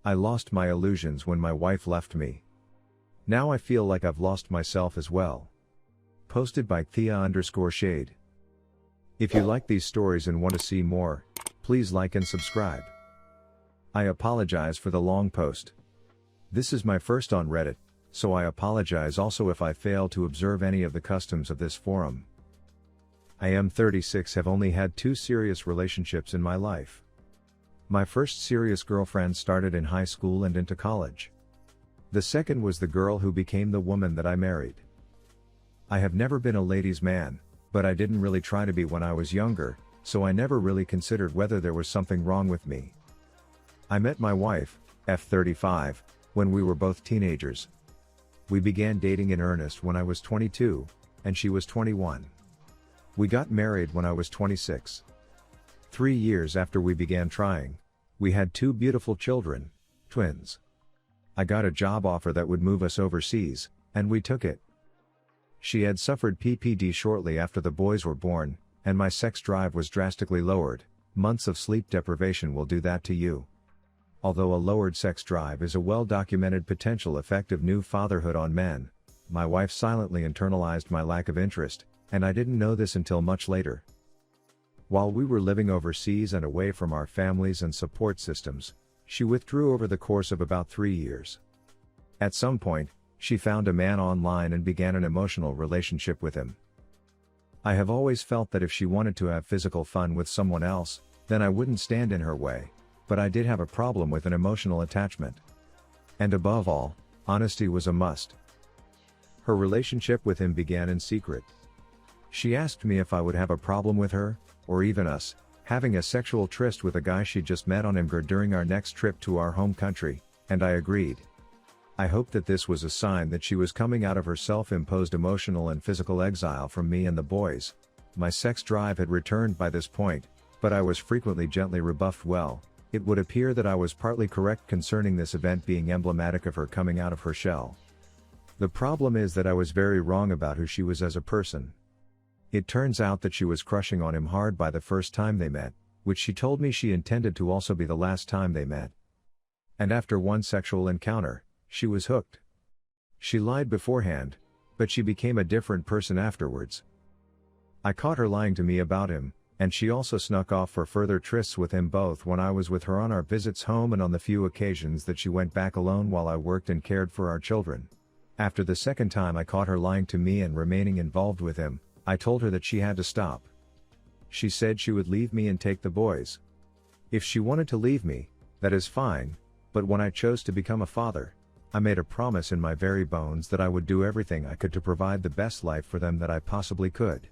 I lost my illusions when my wife left me. Now I feel like I've lost myself as well. Posted by Thea_Shade. If you like these stories and want to see more, please like and subscribe. I apologize for the long post. This is my first on Reddit, so I apologize also if I fail to observe any of the customs of this forum. I am 36, have only had 2 serious relationships in my life. My first serious girlfriend started in high school and into college. The second was the girl who became the woman that I married. I have never been a ladies' man, but I didn't really try to be when I was younger, so I never really considered whether there was something wrong with me. I met my wife, F35, when we were both teenagers. We began dating in earnest when I was 22, and she was 21. We got married when I was 26. 3 years after we began trying, we had 2 beautiful children, twins. I got a job offer that would move us overseas, and we took it. She had suffered PPD shortly after the boys were born, and my sex drive was drastically lowered. Months of sleep deprivation will do that to you. Although a lowered sex drive is a well-documented potential effect of new fatherhood on men, my wife silently internalized my lack of interest, and I didn't know this until much later. While we were living overseas and away from our families and support systems, she withdrew over the course of about 3 years. At some point, she found a man online and began an emotional relationship with him. I have always felt that if she wanted to have physical fun with someone else, then I wouldn't stand in her way, but I did have a problem with an emotional attachment. And above all, honesty was a must. Her relationship with him began in secret. She asked me if I would have a problem with her, or even us, having a sexual tryst with a guy she just met on Imgur during our next trip to our home country, and I agreed. I hoped that this was a sign that she was coming out of her self-imposed emotional and physical exile from me and the boys. My sex drive had returned by this point, but I was frequently gently rebuffed. Well, it would appear that I was partly correct concerning this event being emblematic of her coming out of her shell. The problem is that I was very wrong about who she was as a person. It turns out that she was crushing on him hard by the first time they met, which she told me she intended to also be the last time they met. And after one sexual encounter, she was hooked. She lied beforehand, but she became a different person afterwards. I caught her lying to me about him, and she also snuck off for further trysts with him both when I was with her on our visits home and on the few occasions that she went back alone while I worked and cared for our children. After the second time I caught her lying to me and remaining involved with him, I told her that she had to stop. She said she would leave me and take the boys. If she wanted to leave me, that is fine, but when I chose to become a father, I made a promise in my very bones that I would do everything I could to provide the best life for them that I possibly could.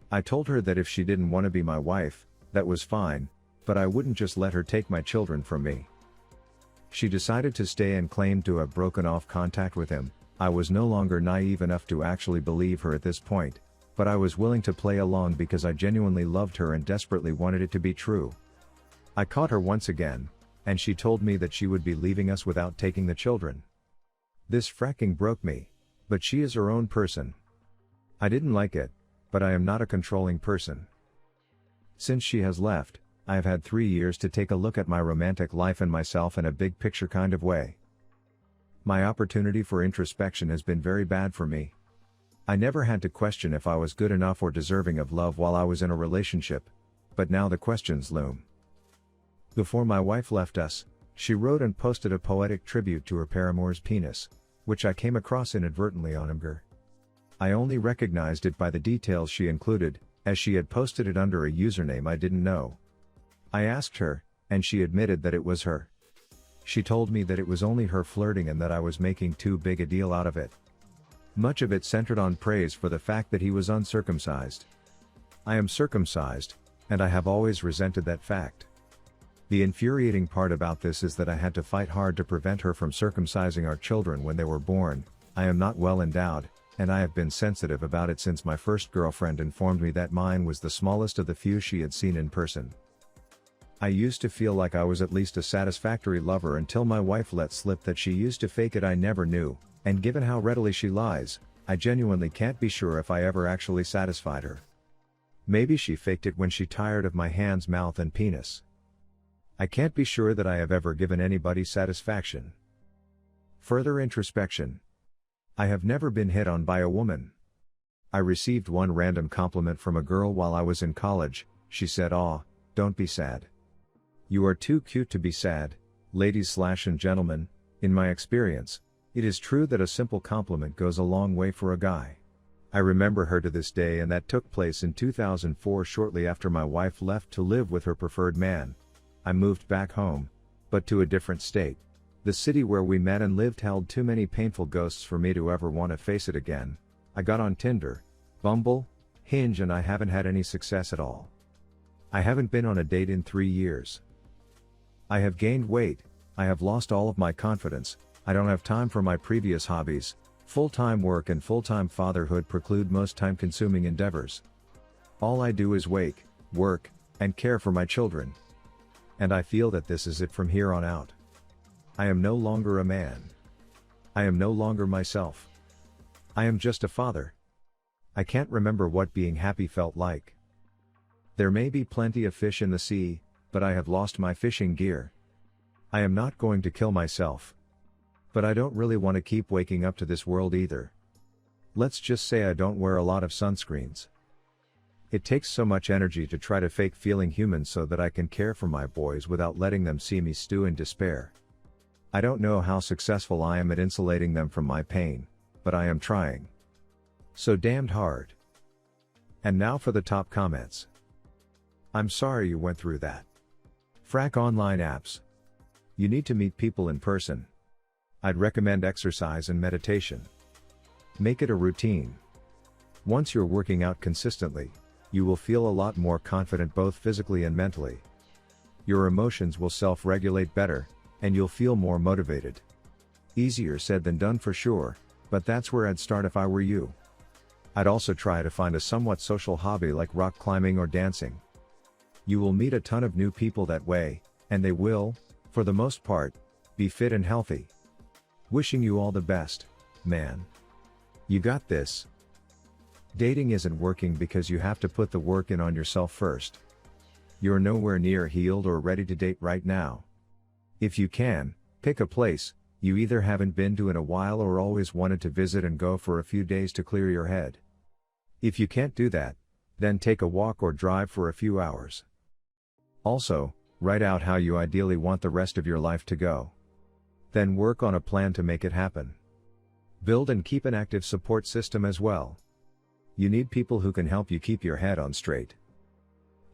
I told her that if she didn't want to be my wife, that was fine, but I wouldn't just let her take my children from me. She decided to stay and claimed to have broken off contact with him. I was no longer naive enough to actually believe her at this point, but I was willing to play along because I genuinely loved her and desperately wanted it to be true. I caught her once again, and she told me that she would be leaving us without taking the children. This fracking broke me, but she is her own person. I didn't like it, but I am not a controlling person. Since she has left, I have had 3 years to take a look at my romantic life and myself in a big picture kind of way. My opportunity for introspection has been very bad for me. I never had to question if I was good enough or deserving of love while I was in a relationship, but now the questions loom. Before my wife left us, she wrote and posted a poetic tribute to her paramour's penis, which I came across inadvertently on Imgur. I only recognized it by the details she included, as she had posted it under a username I didn't know. I asked her, and she admitted that it was her. She told me that it was only her flirting and that I was making too big a deal out of it. Much of it centered on praise for the fact that he was uncircumcised. I am circumcised, and I have always resented that fact. The infuriating part about this is that I had to fight hard to prevent her from circumcising our children when they were born. I am not well endowed, and I have been sensitive about it since my first girlfriend informed me that mine was the smallest of the few she had seen in person. I used to feel like I was at least a satisfactory lover until my wife let slip that she used to fake it. I never knew, and given how readily she lies, I genuinely can't be sure if I ever actually satisfied her. Maybe she faked it when she tired of my hands, mouth and penis. I can't be sure that I have ever given anybody satisfaction. Further introspection. I have never been hit on by a woman. I received one random compliment from a girl while I was in college. She said, "Aw, don't be sad. You are too cute to be sad." Ladies and gentlemen, in my experience, it is true that a simple compliment goes a long way for a guy. I remember her to this day, and that took place in 2004, shortly after my wife left to live with her preferred man. I moved back home, but to a different state. The city where we met and lived held too many painful ghosts for me to ever want to face it again. I got on Tinder, Bumble, Hinge, and I haven't had any success at all. I haven't been on a date in 3 years. I have gained weight, I have lost all of my confidence, I don't have time for my previous hobbies, full-time work and full-time fatherhood preclude most time-consuming endeavors. All I do is wake, work, and care for my children. And I feel that this is it from here on out. I am no longer a man. I am no longer myself. I am just a father. I can't remember what being happy felt like. There may be plenty of fish in the sea, but I have lost my fishing gear. I am not going to kill myself. But I don't really want to keep waking up to this world either. Let's just say I don't wear a lot of sunscreens. It takes so much energy to try to fake feeling human so that I can care for my boys without letting them see me stew in despair. I don't know how successful I am at insulating them from my pain, but I am trying. So damned hard. And now for the top comments. I'm sorry you went through that. Frack online apps. You need to meet people in person. I'd recommend exercise and meditation. Make it a routine. Once you're working out consistently, you will feel a lot more confident both physically and mentally. Your emotions will self-regulate better, and you'll feel more motivated. Easier said than done for sure, but that's where I'd start if I were you. I'd also try to find a somewhat social hobby like rock climbing or dancing. You will meet a ton of new people that way, and they will, for the most part, be fit and healthy. Wishing you all the best, man. You got this. Dating isn't working because you have to put the work in on yourself first. You're nowhere near healed or ready to date right now. If you can, pick a place you either haven't been to in a while or always wanted to visit and go for a few days to clear your head. If you can't do that, then take a walk or drive for a few hours. Also, write out how you ideally want the rest of your life to go. Then work on a plan to make it happen. Build and keep an active support system as well. You need people who can help you keep your head on straight.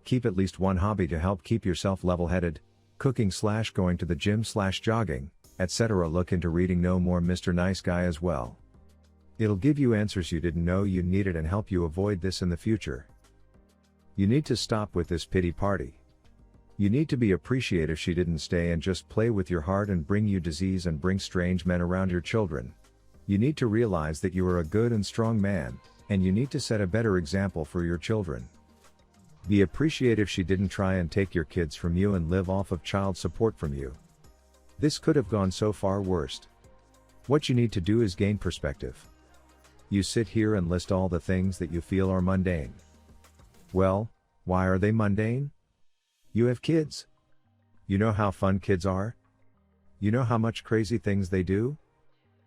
Keep at least one hobby to help keep yourself level-headed, cooking/going to the gym/jogging, etc. Look into reading No More Mr. Nice Guy as well. It'll give you answers you didn't know you needed and help you avoid this in the future. You need to stop with this pity party. You need to be appreciative she didn't stay and just play with your heart and bring you disease and bring strange men around your children. You need to realize that you are a good and strong man, and you need to set a better example for your children. Be appreciative she didn't try and take your kids from you and live off of child support from you. This could have gone so far worse. What you need to do is gain perspective. You sit here and list all the things that you feel are mundane. Well, why are they mundane? You have kids. You know how fun kids are? You know how much crazy things they do?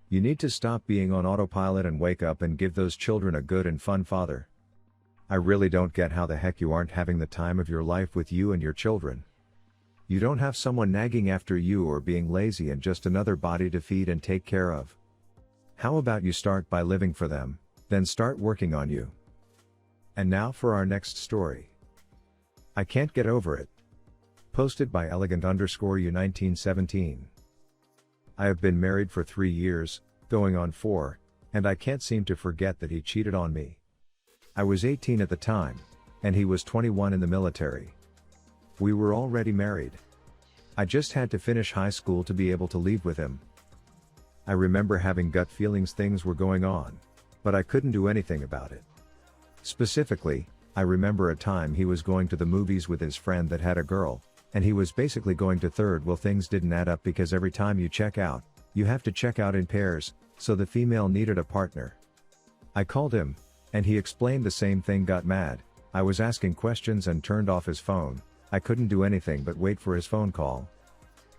You need to stop being on autopilot and wake up and give those children a good and fun father. I really don't get how the heck you aren't having the time of your life with you and your children. You don't have someone nagging after you or being lazy and just another body to feed and take care of. How about you start by living for them, then start working on you. And now for our next story. I can't get over it. Posted by elegant_u 1917. I have been married for 3 years, going on 4, and I can't seem to forget that he cheated on me. I was 18 at the time, and he was 21 in the military. We were already married. I just had to finish high school to be able to leave with him. I remember having gut feelings things were going on, but I couldn't do anything about it. Specifically, I remember a time he was going to the movies with his friend that had a girl, and he was basically going to third wheel. Things didn't add up because every time you check out, you have to check out in pairs, so the female needed a partner. I called him, and he explained the same thing. Got mad, I was asking questions and turned off his phone, I couldn't do anything but wait for his phone call.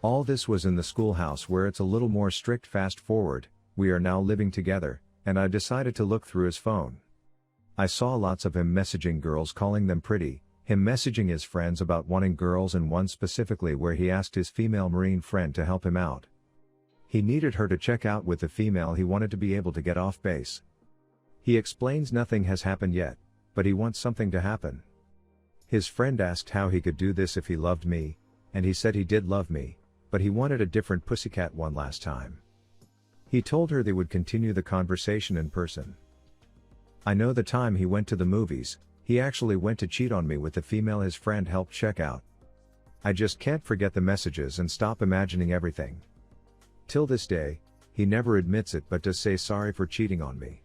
All this was in the schoolhouse where it's a little more strict. Fast forward, we are now living together, and I decided to look through his phone. I saw lots of him messaging girls calling them pretty, him messaging his friends about wanting girls, and one specifically where he asked his female Marine friend to help him out. He needed her to check out with the female he wanted to be able to get off base. He explains nothing has happened yet, but he wants something to happen. His friend asked how he could do this if he loved me, and he said he did love me, but he wanted a different pussycat one last time. He told her they would continue the conversation in person. I know the time he went to the movies, he actually went to cheat on me with the female his friend helped check out. I just can't forget the messages and stop imagining everything. Till this day, he never admits it but does say sorry for cheating on me.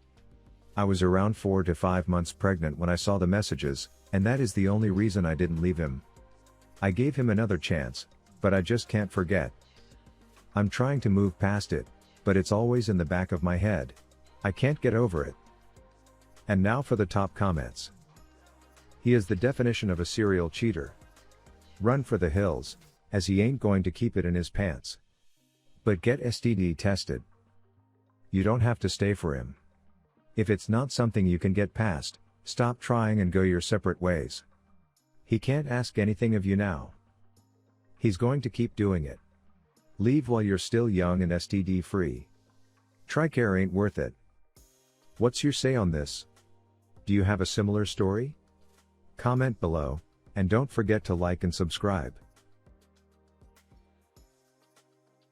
I was around 4 to 5 months pregnant when I saw the messages, and that is the only reason I didn't leave him. I gave him another chance, but I just can't forget. I'm trying to move past it, but it's always in the back of my head. I can't get over it. And now for the top comments. He is the definition of a serial cheater. Run for the hills, as he ain't going to keep it in his pants. But get STD tested. You don't have to stay for him. If it's not something you can get past, stop trying and go your separate ways. He can't ask anything of you now. He's going to keep doing it. Leave while you're still young and STD free. Tricare ain't worth it. What's your say on this? Do you have a similar story? Comment below, and don't forget to like and subscribe.